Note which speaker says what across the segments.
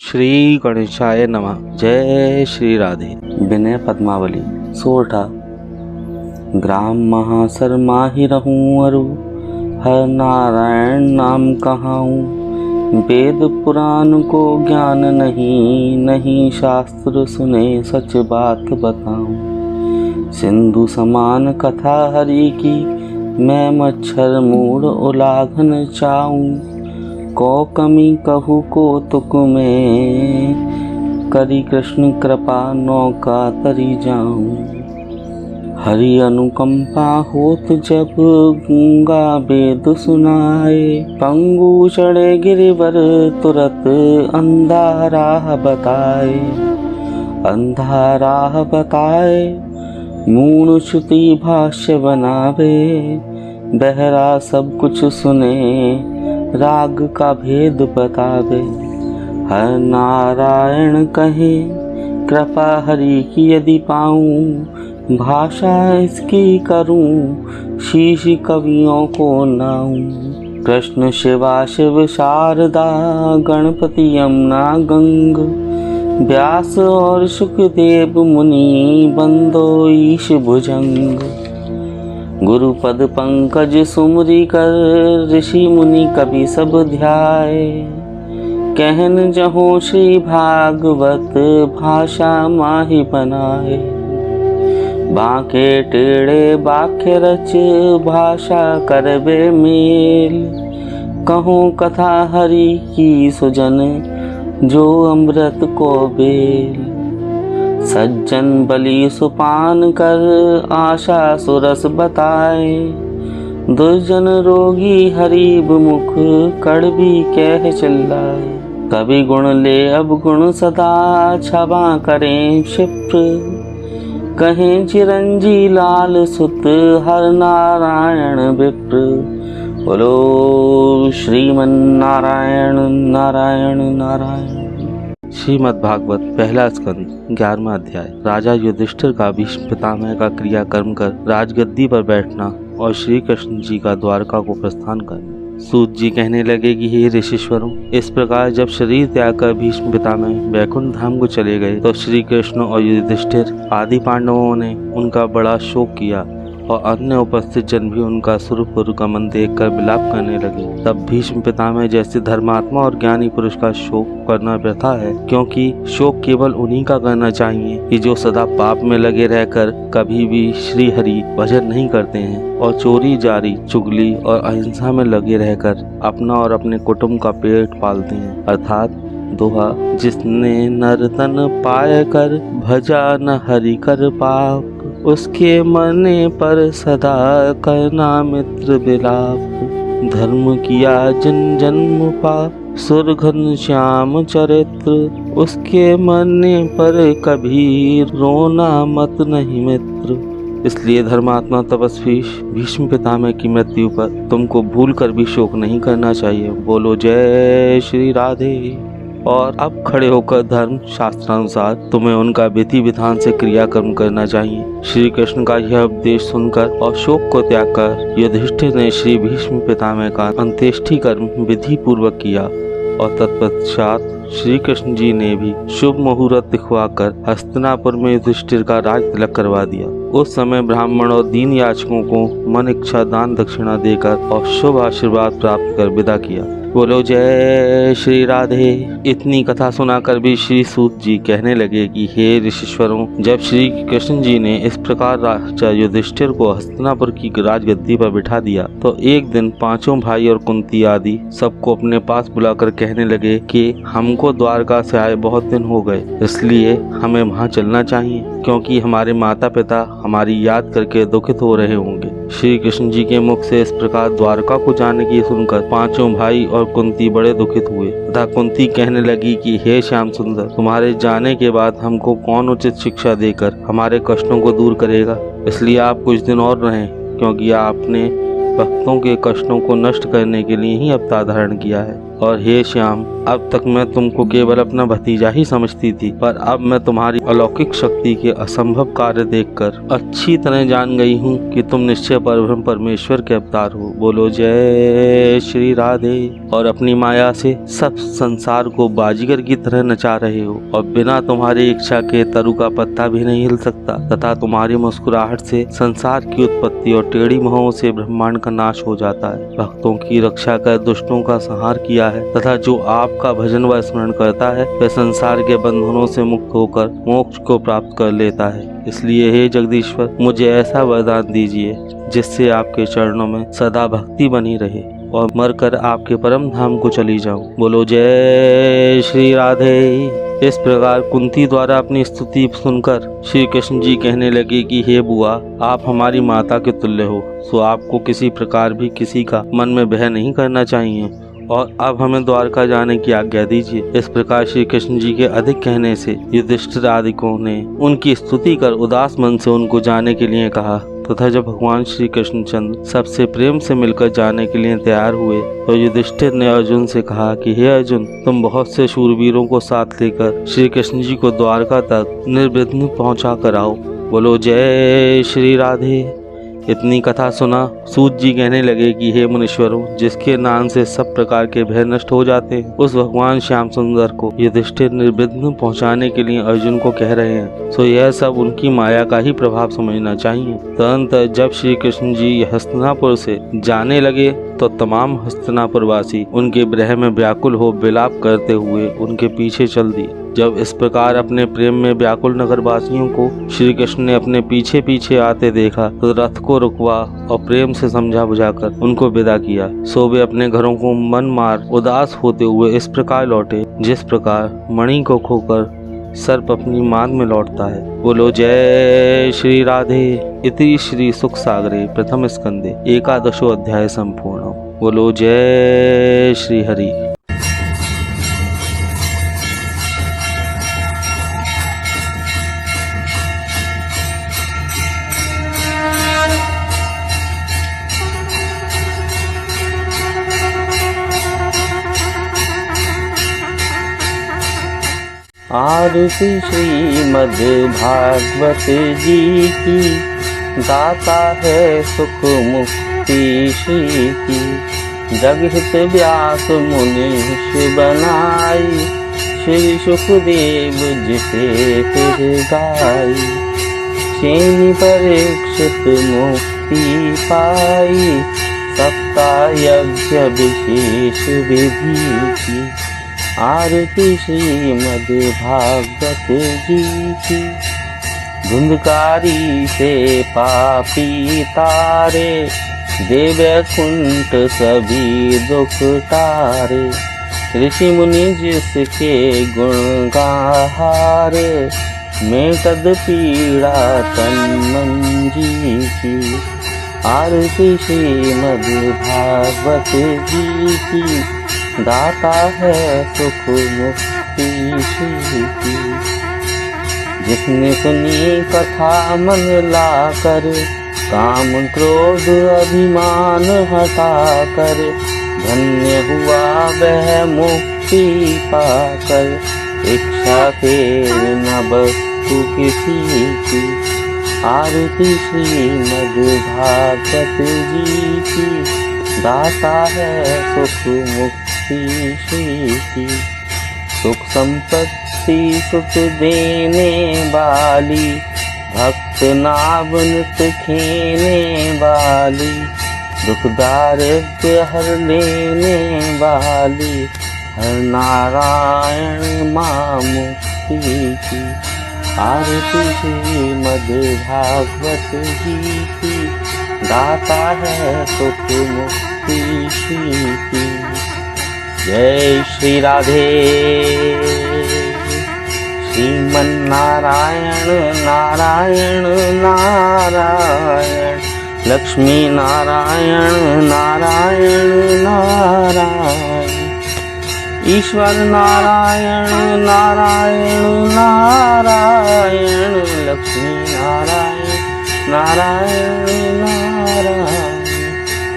Speaker 1: श्री गणेशाय नमः। जय श्री राधे। विनय पद्मावली सोरठा। ग्राम महासर माहि रहूं अरु, हर नारायण नाम कहाऊं। वेद पुराण को ज्ञान नहीं, नहीं शास्त्र सुने सच बात बताऊं। सिंधु समान कथा हरि की, मैं मच्छर मूढ़ उलाघन चाऊं। को कमी कहू को तुक में, करी कृष्ण कृपा नौका तरी जाऊं। हरि अनुकंपा होत जब, गूंगा वेद सुनाए। पंगु चढ़े गिरिवर तुरत, अंधा राह बताए। अंधा राह बताए, मूढ़ श्रुति भाष्य बनावे। बहरा सब कुछ सुने, राग का भेद बतावे। हर नारायण कहे, कृपा हरि की यदि पाऊं। भाषा इसकी करूं, शीश कवियों को नाऊं। कृष्ण शिवा शिव शारदा, गणपति यमुना गंग। व्यास और सुखदेव मुनि, बंदो ईश भुजंग। गुरुपद पंकज सुमरी कर, ऋषि मुनि कवि सब ध्याए। कहन जहो श्री भागवत, भाषा माहि बनाए। बांके टेढ़े बाख्य रच, भाषा करबे मेल। कहो कथा हरि की सुजन, जो अमृत को बेल। सज्जन बलि सुपान कर, आशा सुरस बताए। दुर्जन रोगी हरिब मुख, कड़वी कह चिल्लाए। कवि गुण ले अब गुण सदा, क्षमा करें क्षिप्र। कहें चिरंजी लाल सुत, हर नारायण विप्र। बोलो श्रीमन नारायण नारायण नारायण। श्रीमद् भागवत पहला स्कंद 11वां अध्याय। राजा युधिष्ठिर का भीष्म पितामह का क्रियाकर्म कर राजगद्दी पर बैठना और श्री कृष्ण जी का द्वारका को प्रस्थान करना। सूत जी कहने लगे कि हे ऋषिश्वरों, इस प्रकार जब शरीर त्याग कर भीष्म पितामह वैकुंठ धाम को चले गए तो श्री कृष्ण और युधिष्ठिर आदि पांडवों ने उनका बड़ा शोक किया और अन्य उपस्थित जन भी उनका सुरपुर गमन देखकर विलाप करने लगे। तब भीष्म पितामह जैसे धर्मात्मा और ज्ञानी पुरुष का शोक करना व्यर्थ है, क्योंकि शोक केवल उन्हीं का करना चाहिए कि जो सदा पाप में लगे रहकर कभी भी श्री हरि भजन नहीं करते हैं और चोरी जारी चुगली और अहिंसा में लगे रहकर अपना और अपने कुटुंब का पेट पालते हैं। अर्थात दोहा, जिसने नर तन पाय कर, भजा न हरि कर पाप। उसके मरने पर सदा करना मित्र विलाप। धर्म किया जन जन्म पाप, सुर घन श्याम चरित्र। उसके मरने पर कभी रोना मत नहीं मित्र। इसलिए धर्मात्मा तपस्वी भीष्म पितामह की मृत्यु पर तुमको भूल कर भी शोक नहीं करना चाहिए। बोलो जय श्री राधे। और अब खड़े होकर धर्म शास्त्रानुसार तुम्हें उनका विधि विधान से क्रियाकर्म करना चाहिए। श्री कृष्ण का यह उपदेश सुनकर और शोक को त्याग कर युधिष्ठिर ने श्री भीष्म पितामह का अंत्येष्टि कर्म विधि पूर्वक किया और तत्पश्चात श्री कृष्ण जी ने भी शुभ मुहूर्त दिखवाकर हस्तिनापुर में युधिष्ठिर का राज तिलक करवा दिया। उस समय ब्राह्मण और दीन याचकों को मन इच्छा दान दक्षिणा देकर और शुभ आशीर्वाद प्राप्त कर विदा किया। बोलो जय श्री राधे। इतनी कथा सुनाकर भी श्री सूत जी कहने लगे कि हे ऋषिश्वरों, जब श्री कृष्ण जी ने इस प्रकार राजा युधिष्ठिर को हस्तिनापुर की राजगद्दी पर बिठा दिया तो एक दिन पांचों भाई और कुंती आदि सबको अपने पास बुलाकर कहने लगे कि हमको द्वारका से आए बहुत दिन हो गए, इसलिए हमें वहाँ चलना चाहिए, क्योंकि हमारे माता पिता हमारी याद करके दुखित हो रहे होंगे। श्री कृष्ण जी के मुख से इस प्रकार द्वारका को जाने की सुनकर पांचों भाई और कुंती बड़े दुखित हुए तथा कुंती कहने लगी कि हे श्याम सुंदर, तुम्हारे जाने के बाद हमको कौन उचित शिक्षा देकर हमारे कष्टों को दूर करेगा। इसलिए आप कुछ दिन और रहें, क्योंकि आपने भक्तों के कष्टों को नष्ट करने के लिए ही अवतार धारण किया है। और हे श्याम, अब तक मैं तुमको केवल अपना भतीजा ही समझती थी, पर अब मैं तुम्हारी अलौकिक शक्ति के असंभव कार्य देखकर अच्छी तरह जान गई हूँ कि तुम निश्चय परब्रह्म परमेश्वर के अवतार हो। बोलो जय श्री राधे। और अपनी माया से सब संसार को बाजीगर की तरह नचा रहे हो और बिना तुम्हारी इच्छा के तरु का पत्ता भी नहीं हिल सकता, तथा तुम्हारी मुस्कुराहट से संसार की उत्पत्ति और टेढ़ी मोहों से ब्रह्मांड का नाश हो जाता है। भक्तों की रक्षा कर दुष्टों का संहार किया है, तथा जो आपका भजन व स्मरण करता है वह संसार के बंधनों से मुक्त होकर मोक्ष को प्राप्त कर लेता है। इसलिए हे जगदीश्वर, मुझे ऐसा वरदान दीजिए जिससे आपके चरणों में सदा भक्ति बनी रहे और मरकर आपके परम धाम को चली जाऊं। बोलो जय श्री राधे। इस प्रकार कुंती द्वारा अपनी स्तुति सुनकर श्री कृष्ण जी कहने लगे कि हे बुआ, आप हमारी माता के तुल्य हो, सो आपको किसी प्रकार भी किसी का मन में भय नहीं करना चाहिए और अब हमें द्वारका जाने की आज्ञा दीजिए। इस प्रकार श्री कृष्ण जी के अधिक कहने से युधिष्ठिर आदिकों ने उनकी स्तुति कर उदास मन से उनको जाने के लिए कहा, तथा जब भगवान श्री कृष्णचंद्र सबसे प्रेम से मिलकर जाने के लिए तैयार हुए तो युधिष्ठिर ने अर्जुन से कहा कि हे अर्जुन, तुम बहुत से शूरवीरों को साथ लेकर श्री कृष्ण जी को द्वारका तक निर्विघ्न पहुंचा कर आओ। बोलो जय श्री राधे। इतनी कथा सुना सूत जी कहने लगे कि हे मुनीश्वरों, जिसके नाम से सब प्रकार के भय नष्ट हो जाते हैं, उस भगवान श्याम सुंदर को युधिष्ठिर निर्विघ्न पहुंचाने के लिए अर्जुन को कह रहे हैं, सो यह सब उनकी माया का ही प्रभाव समझना चाहिए। तुरंत जब श्री कृष्ण जी हस्तिनापुर से जाने लगे तो तमाम हस्तिनापुर वासी उनके विरह में व्याकुल हो विलाप करते हुए उनके पीछे चल दिए। जब इस प्रकार अपने प्रेम में व्याकुल नगरवासियों को श्री कृष्ण ने अपने पीछे पीछे आते देखा तो रथ को रुकवा और प्रेम से समझा बुझाकर उनको विदा किया। सो वे अपने घरों को मन मार उदास होते हुए इस प्रकार लौटे जिस प्रकार मणि को खोकर सर्प अपनी मांद में लौटता है। बोलो जय श्री राधे। इति श्री सुख सागरे प्रथम स्कंदे एकादशो अध्याय संपूर्ण। बोलो जय श्री हरि। आरती श्रीमद् भागवत जी की, दाता है सुख मुक्ति श्री की। जगहित व्यास मुनीष बनाई, श्री सुखदेव जिसे फिर गाई। श्रेणी परीक्षित मुक्ति पाई, सप्ताह यज्ञ विशेष विधि की। आरती श्रीमद् भागवत जी की। धुंधकारी से पापी तारे, देव कुंठ सभी दुख तारे। ऋषि मुनि जिसके गुण गाहारे, मेटद पीड़ा तन मन जी की। आरती श्रीमद् भागवत जी की, दाता है सुख मुक्ति श्री की। जिसने सुनी कथा मन लाकर, काम क्रोध अभिमान हटाकर। धन्य हुआ वह मुक्ति पाकर, इच्छा फिर न वस्तु किसी की। आरती श्रीमद् भागवत जी की, दाता है सुख मुक्ति श्री की। सुख संपत्ति सुख देने वाली, भक्त नाव नित खेने वाली। दुख दारिद्र्य हर लेने वाली, हर नारायण मां मुक्ति की। आरती श्रीमद् भागवत जी की, दाता है सुख मुक्ति श्री की। जय श्री राधे। श्रीमन नारायण नारायण नारायण, लक्ष्मी नारायण नारायण नारायण। ईश्वर नारायण नारायण नारायण, लक्ष्मी नारायण नारायण नारायण।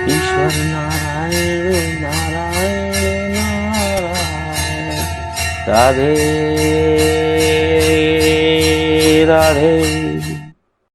Speaker 1: ईश्वर नारायण नारायण नारायण। राधे राधे।